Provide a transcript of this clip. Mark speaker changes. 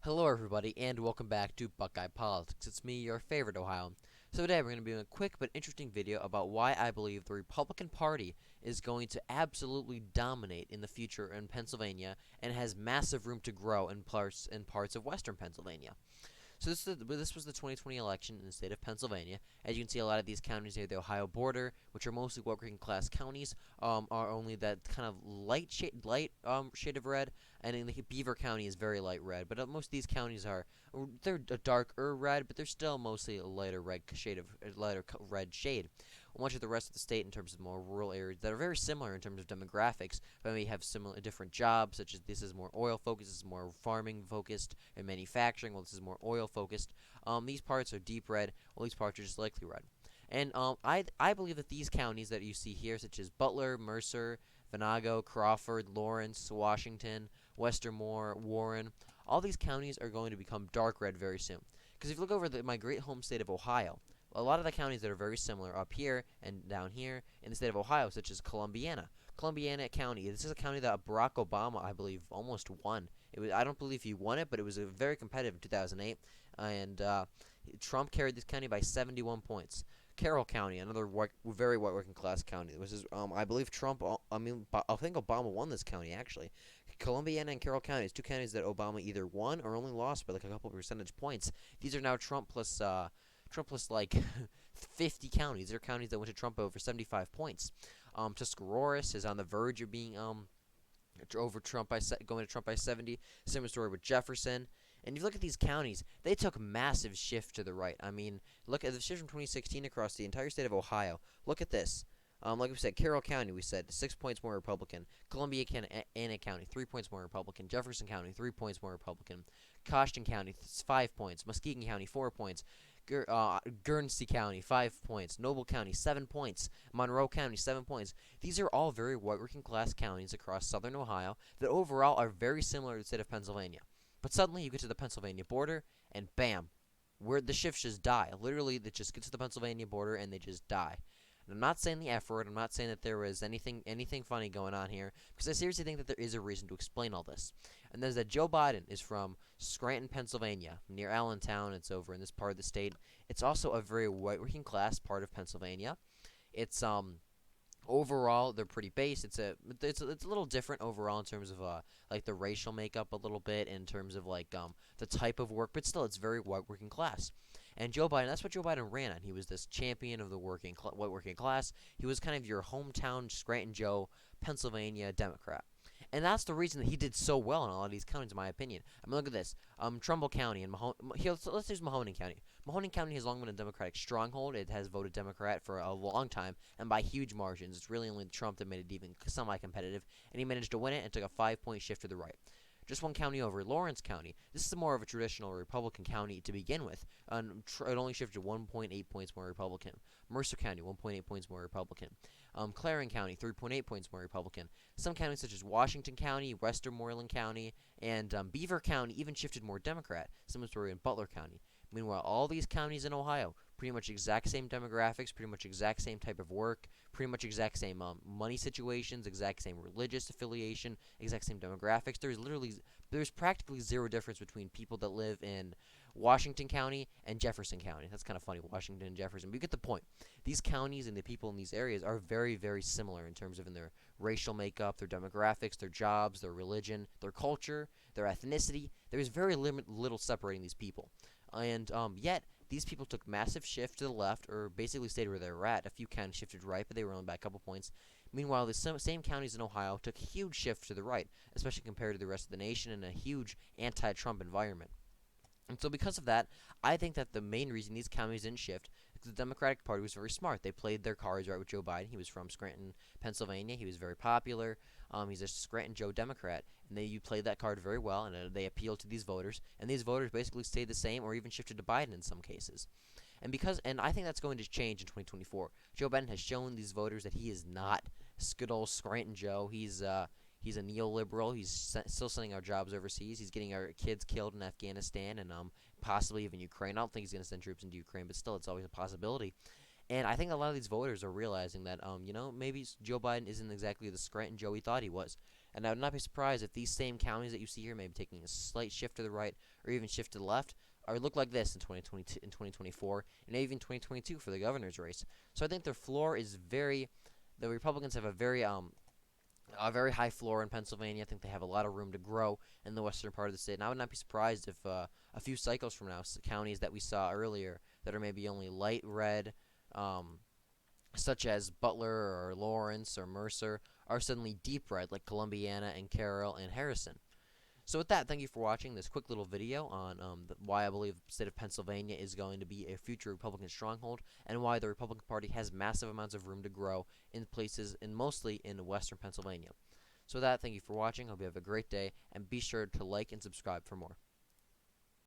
Speaker 1: Hello, everybody, and welcome back to Buckeye Politics. It's me, your favorite Ohio. So today we're going to be doing a quick but interesting video about why I believe the Republican Party is going to absolutely dominate in the future in Pennsylvania and has massive room to grow in parts of western Pennsylvania. So this was the 2020 election in the state of Pennsylvania. As you can see, a lot of these counties near the Ohio border, which are mostly working class counties, are only that kind of light shade of red, and in Beaver County is very light red. But most of these counties they're a darker red, but they're still mostly a lighter red shade. Much of the rest of the state in terms of more rural areas that are very similar in terms of demographics, but may have similar different jobs, such as this is more oil focused, this is more farming focused, and manufacturing, while this is more oil focused. These parts are deep red, while these parts are just likely red. And I believe that these counties that you see here, such as Butler, Mercer, Venango, Crawford, Lawrence, Washington, Westermore, Warren, all these counties are going to become dark red very soon. Because if you look over my great home state of Ohio, a lot of the counties that are very similar up here and down here in the state of Ohio, such as Columbiana. Columbiana County, this is a county that Barack Obama, I believe, almost won. I don't believe he won it, but it was a very competitive in 2008, and Trump carried this county by 71 points. Carroll County, another very white working class county. I believe I think Obama won this county actually. Columbiana and Carroll counties, two counties that Obama either won or only lost by like a couple percentage points. These are now Trump plus like 50 counties. They're counties that went to Trump over 75 points. Tuscarawas is on the verge of being over Trump going to Trump by 70. Similar story with Jefferson. And if you look at these counties, they took massive shift to the right. I mean, look at the shift from 2016 across the entire state of Ohio. Look at this. Like we said, Carroll County, we said 6 points more Republican. Columbiana County, 3 points more Republican. Jefferson County, 3 points more Republican. Costin County, 5 points. Muskegon County, 4 points. Guernsey County, 5 points. Noble County, 7 points. Monroe County, 7 points. These are all very white working class counties across southern Ohio that overall are very similar to the state of Pennsylvania. But suddenly you get to the Pennsylvania border, and bam, where the shifts just die. Literally, they just get to the Pennsylvania border and they just die. And I'm not saying the F word. I'm not saying that there was anything funny going on here, because I seriously think that there is a reason to explain all this. And that is that Joe Biden is from Scranton, Pennsylvania, near Allentown. It's over in this part of the state. It's also a very white working class part of Pennsylvania. It's overall they're pretty base. It's a little different overall in terms of like the racial makeup a little bit in terms of like the type of work, but still it's very white working class. And Joe Biden, that's what Joe Biden ran on. He was this champion of the white working class. He was kind of your hometown Scranton Joe, Pennsylvania Democrat. And that's the reason that he did so well in a lot of these counties, in my opinion. I mean, look at this. Trumbull County and let's use Mahoning County. Mahoning County has long been a Democratic stronghold. It has voted Democrat for a long time, and by huge margins. It's really only Trump that made it even semi-competitive, and he managed to win it and took a 5-point shift to the right. Just one county over, Lawrence County. This is more of a traditional Republican county to begin with. It only shifted 1.8 points more Republican. Mercer County, 1.8 points more Republican. Clarion County, 3.8 points more Republican. Some counties such as Washington County, Westmoreland County, and Beaver County even shifted more Democrat. Similar story in Butler County. Meanwhile, all these counties in Ohio, pretty much exact same demographics, pretty much exact same type of work, pretty much exact same money situations, exact same religious affiliation, exact same demographics. There's practically zero difference between people that live in Washington County and Jefferson County. That's kind of funny, Washington and Jefferson. But you get the point. These counties and the people in these areas are very, very similar in terms of in their racial makeup, their demographics, their jobs, their religion, their culture, their ethnicity. There's very little separating these people. And yet, these people took massive shift to the left, or basically stayed where they were at. A few counties shifted right, but they were only by a couple points. Meanwhile, the same counties in Ohio took a huge shift to the right, especially compared to the rest of the nation in a huge anti-Trump environment. And so because of that, I think that the main reason these counties didn't shift is the Democratic Party was very smart. They played their cards right with Joe Biden. He was from Scranton, Pennsylvania. He was very popular. He's a Scranton Joe Democrat. And you played that card very well, and they appealed to these voters. And these voters basically stayed the same or even shifted to Biden in some cases. And I think that's going to change in 2024. Joe Biden has shown these voters that he is not good old Scranton Joe. He's a neoliberal. He's still sending our jobs overseas. He's getting our kids killed in Afghanistan and possibly even Ukraine. I don't think he's going to send troops into Ukraine, but still, it's always a possibility. And I think a lot of these voters are realizing that, maybe Joe Biden isn't exactly the Scranton Joe he thought he was. And I would not be surprised if these same counties that you see here may be taking a slight shift to the right or even shift to the left, or look like this in 2022, in 2024, and even 2022 for the governor's race. So I think their floor is very. The Republicans have a very high floor in Pennsylvania. I think they have a lot of room to grow in the western part of the state. And I would not be surprised if a few cycles from now, counties that we saw earlier that are maybe only light red, um, such as Butler or Lawrence or Mercer, are suddenly deep red, like Columbiana and Carroll and Harrison. So with that, thank you for watching this quick little video on why I believe the state of Pennsylvania is going to be a future Republican stronghold, and why the Republican Party has massive amounts of room to grow in places, and mostly in western Pennsylvania. So with that, thank you for watching. Hope you have a great day, and be sure to like and subscribe for more.